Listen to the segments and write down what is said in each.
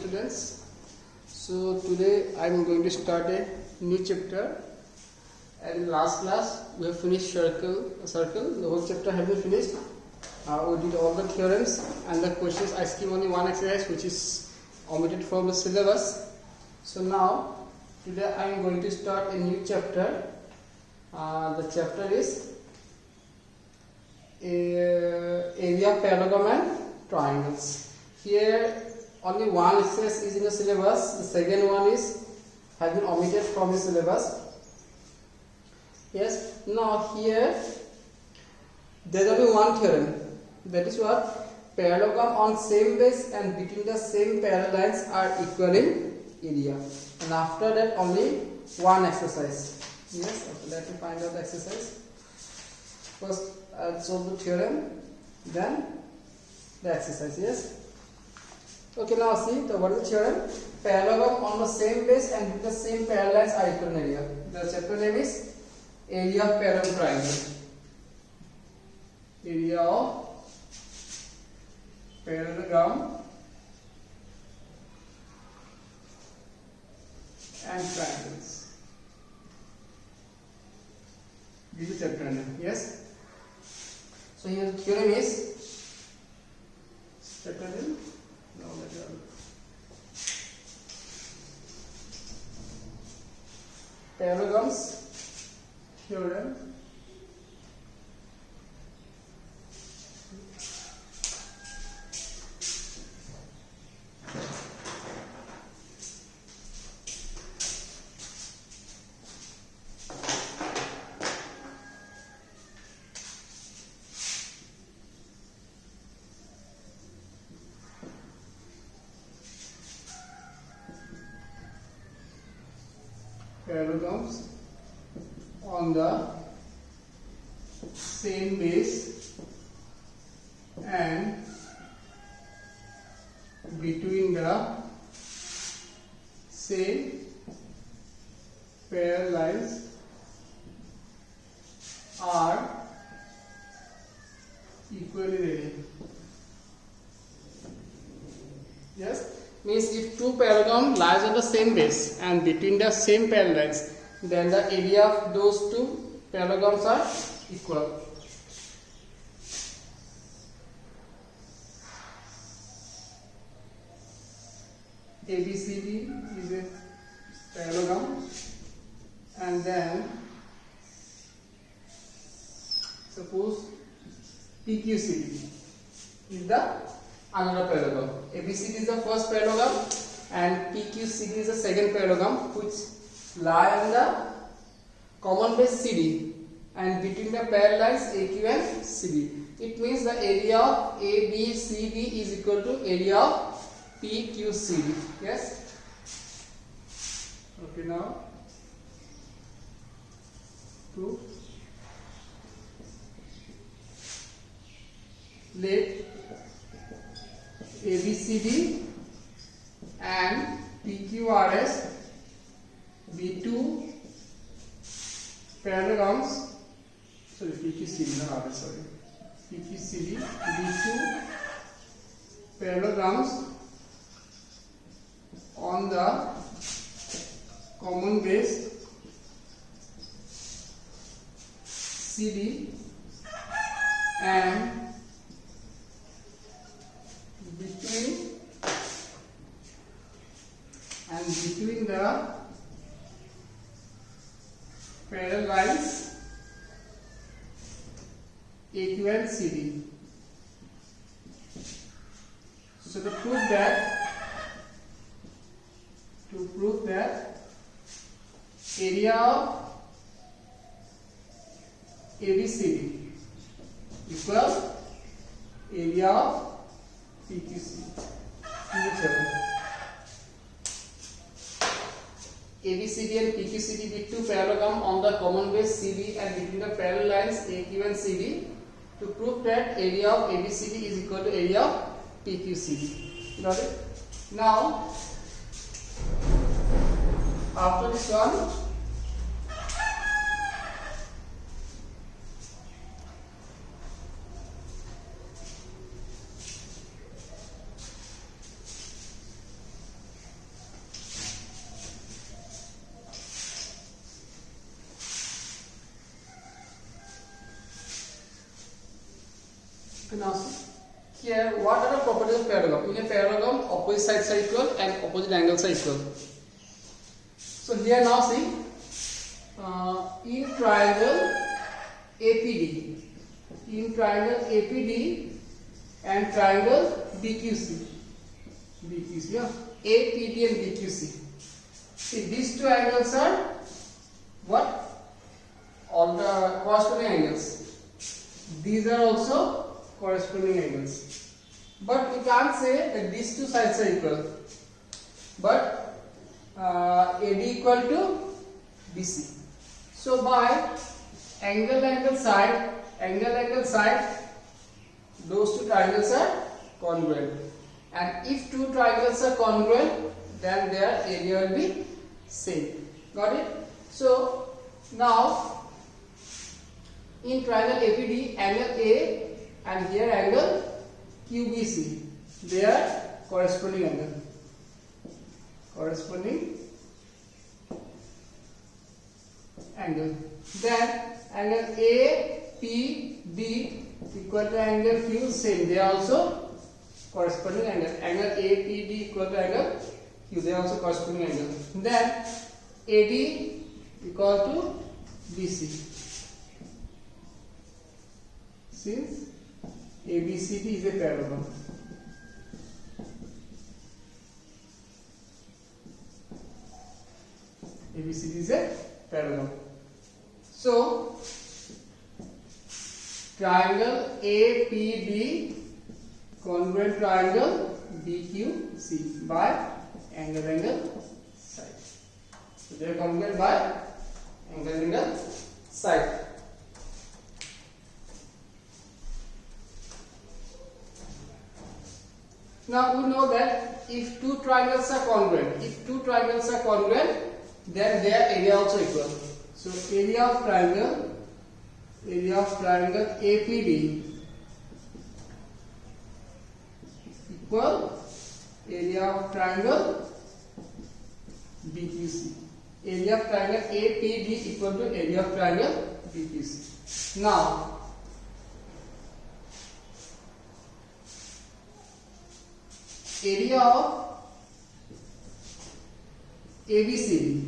students. So today I am going to start a new chapter. And in last class we have finished circle. The whole chapter has been finished. We did all the theorems and the questions. I skipped only one exercise which is omitted from the syllabus. So now today I am going to start a new chapter. The chapter is area, parallelogram and triangles. Here only one exercise is in the syllabus. The second one has been omitted from the syllabus. Yes. Now here there is only one theorem. That is what? Parallelogram on same base and between the same parallel lines are equal in area. And after that only one exercise. Yes. Okay, let me find out the exercise. First I'll solve the theorem, then the exercise. Yes. Okay, now see what is the theorem? Parallelogram on the same base and with the same parallel lines are equal in area. The chapter name is area of parallel triangle. Area of parallelogram and triangles. This is chapter name. Yes. So here the theorem is chapter name. Now let us parallelograms theorem. Parallelograms on the same base and between the same parallel lines are equal in area. Yes. Means if two parallelogram lies on the same base and between the same parallel lines, then the area of those two parallelograms are equal. ABCD is a parallelogram, and then suppose PQCD is the another parallelogram. ABCD is the first parallelogram and PQCD is the second parallelogram, which lie on the common base CD and between the parallel lines AQ and CD. It means the area of ABCD is equal to area of PQCD. Yes. Okay, now to let ABCD and PQRS be two parallelograms. Sorry, PQCD, not RS, sorry. PQCD be two parallelograms on the common base CD and between the parallel lines AQ and CD. So to prove that area of ABCD equal area of PQCD. ABCD and PQCD be two parallelogram on the common base CD and between the parallel lines AQ and CD. To prove that area of ABCD is equal to area of PQCD. Got it? Now, after this one, Now see here, what are the properties of parallelogram? In a parallelogram, opposite sides are equal and opposite angles are equal. So here now see, in triangle APD, and triangle BQC, yeah, APD and BQC. See, these two angles are what? All the corresponding angles. These are also corresponding angles. But we can't say that these two sides are equal. But AD equal to BC. So by angle side, those two triangles are congruent. And if two triangles are congruent, then their area will be same. Got it? So now in triangle APD, angle A and here angle QBC, they are corresponding angle. Then angle APD equal to angle Q, same. They are also corresponding angle. Angle APD equal to angle Q, they are also corresponding angle. Then AD equal to BC. Since ABCD is a parallelogram. ABCD is a parallelogram. So triangle APD congruent triangle BQC by angle side. So they are congruent by angle side. Now we know that if two triangles are congruent, then their area also equal. So area of triangle APD equal area of triangle BQC. Area of triangle APD equal to area of triangle BQC. Now area of ABCD,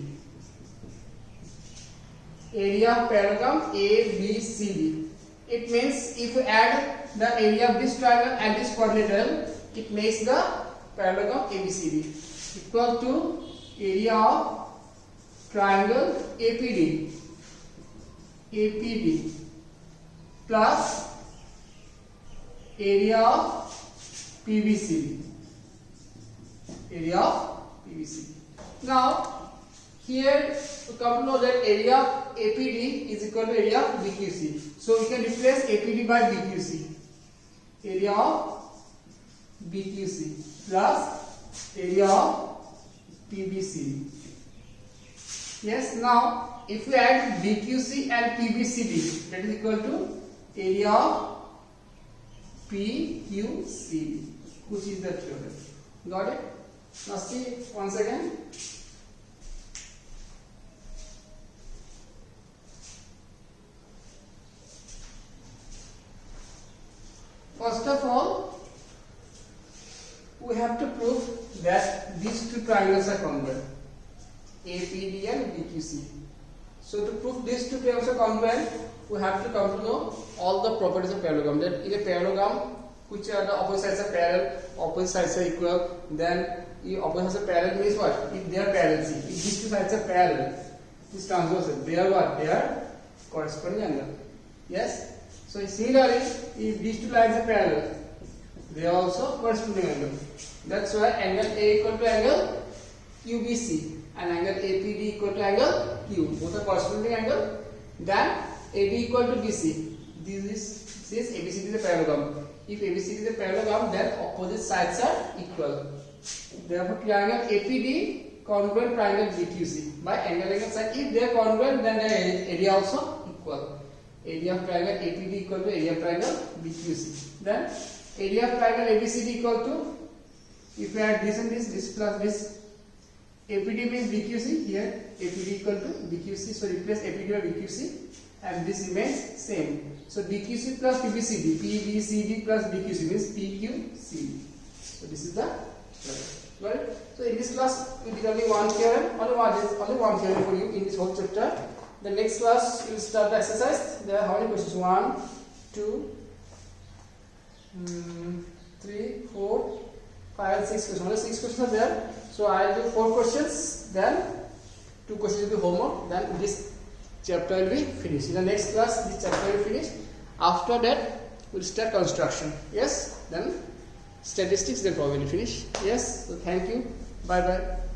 area of parallelogram ABCD. It means if you add the area of this triangle and this quadrilateral, it makes the parallelogram ABCD equal to area of triangle APD plus area of PBCD. Now here we come to know that area of APD is equal to area of BQC. So we can replace APD by BQC. Area of BQC plus area of PBCD. Yes, now if we add BQC and PBCD, that is equal to area of PQCD, which is the theorem. Got it? Now see once again. First of all, we have to prove that these two triangles are congruent, APD and BQC. So to prove these two triangles are congruent, we have to come to know all the properties of parallelogram. That in a parallelogram, which are the opposite sides are parallel, opposite sides are equal, then the opposite sides are parallel means what? If they are parallel, see, if these two sides are parallel, this transversal, they are what? They are corresponding angle. Yes? So similarly, if these two lines are parallel, they are also corresponding angle. That's why angle A equal to angle QBC and angle APD equal to angle Q. Both are corresponding angle. Then AD equal to BC. This is ABCD is a parallelogram. If ABCD is a parallelogram, then opposite sides are equal. Therefore, triangle APD congruent triangle BQC by angle side. If they are congruent, then their area also equal. Area of triangle APD equal to area of triangle BQC. Then area of triangle ABCD equal to, if we add this and this plus this, APD means BQC. Here APD equal to BQC. So replace APD by BQC. and this remains same. So DQC plus PBCD, PBCD plus DQC means PQCD. So this is the right. So in this class we did only one theorem, only one theorem for you in this whole chapter. The next class we will start the exercise. There are how many questions? 1, 2, 3, 4, 5, 6 questions. Only 6 questions are there. So I will do 4 questions. Then 2 questions will be homework. Then this chapter will be finished. In the next class, this chapter will finish. After that, we'll start construction. Yes. Then statistics. Then probably finish. Yes. So thank you. Bye bye.